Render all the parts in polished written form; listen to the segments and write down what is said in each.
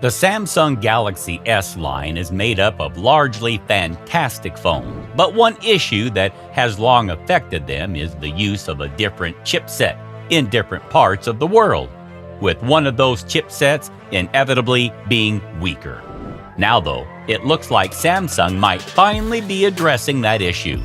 The Samsung Galaxy S line is made up of largely fantastic phones, but one issue that has long affected them is the use of a different chipset in different parts of the world, with one of those chipsets inevitably being weaker. Now though, it looks like Samsung might finally be addressing that issue.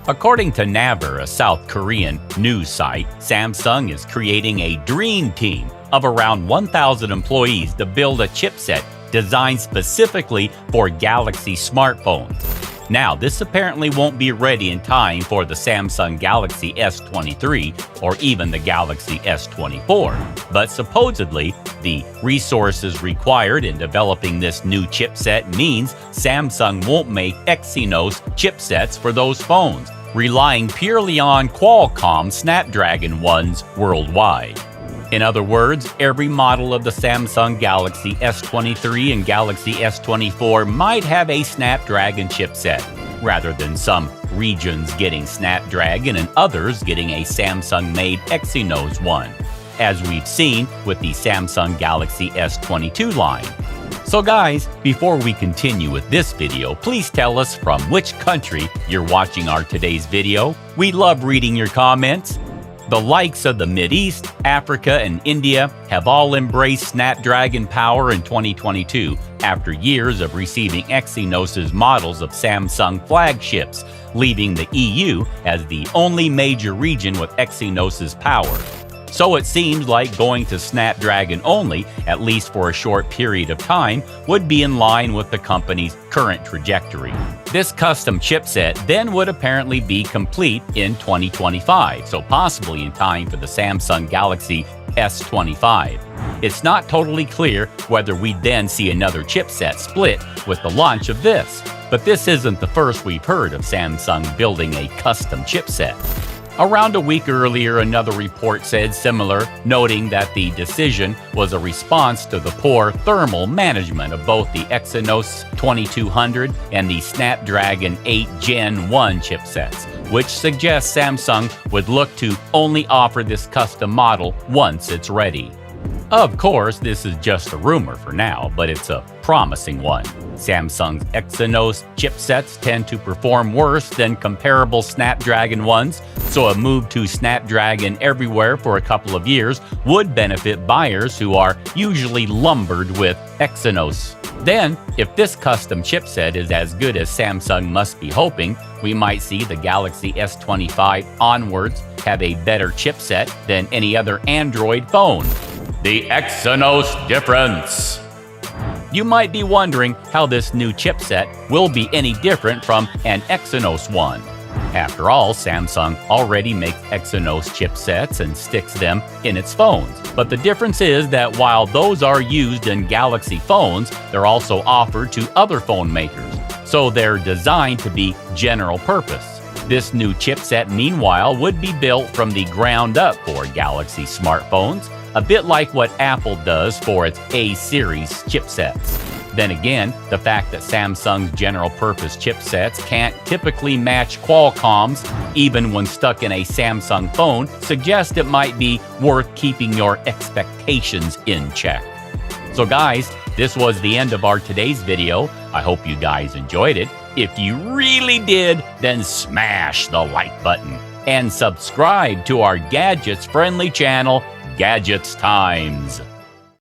According to Naver, a South Korean news site, Samsung is creating a dream team of around 1,000 employees to build a chipset designed specifically for Galaxy smartphones. Now, this apparently won't be ready in time for the Samsung Galaxy S23 or even the Galaxy S24, but supposedly, the resources required in developing this new chipset means Samsung won't make Exynos chipsets for those phones, relying purely on Qualcomm Snapdragon ones worldwide. In other words, every model of the Samsung Galaxy S23 and Galaxy S24 might have a Snapdragon chipset, rather than some regions getting Snapdragon and others getting a Samsung-made Exynos one, as we've seen with the Samsung Galaxy S22 line. So guys, before we continue with this video, please tell us from which country you're watching our today's video. We love reading your comments. The likes of the Mideast, Africa, and India have all embraced Snapdragon power in 2022 after years of receiving Exynos models of Samsung flagships, leaving the EU as the only major region with Exynos power. So it seems like going to Snapdragon only, at least for a short period of time, would be in line with the company's current trajectory. This custom chipset then would apparently be complete in 2025, so possibly in time for the Samsung Galaxy S25. It's not totally clear whether we'd then see another chipset split with the launch of this, but this isn't the first we've heard of Samsung building a custom chipset. Around a week earlier, another report said similar, noting that the decision was a response to the poor thermal management of both the Exynos 2200 and the Snapdragon 8 Gen 1 chipsets, which suggests Samsung would look to only offer this custom model once it's ready. Of course, this is just a rumor for now, but it's a promising one. Samsung's Exynos chipsets tend to perform worse than comparable Snapdragon ones, so a move to Snapdragon everywhere for a couple of years would benefit buyers who are usually lumbered with Exynos. Then, if this custom chipset is as good as Samsung must be hoping, we might see the Galaxy S25 onwards have a better chipset than any other Android phone. The Exynos difference. You might be wondering how this new chipset will be any different from an Exynos one. After all, Samsung already makes Exynos chipsets and sticks them in its phones. But the difference is that while those are used in Galaxy phones, they're also offered to other phone makers, so they're designed to be general purpose. This new chipset, meanwhile, would be built from the ground up for Galaxy smartphones, a bit like what Apple does for its A-series chipsets. Then again, the fact that Samsung's general-purpose chipsets can't typically match Qualcomm's, even when stuck in a Samsung phone, suggests it might be worth keeping your expectations in check. So guys, this was the end of our today's video. I hope you guys enjoyed it. If you really did, then smash the like button and subscribe to our gadgets-friendly channel, Gadgets Times.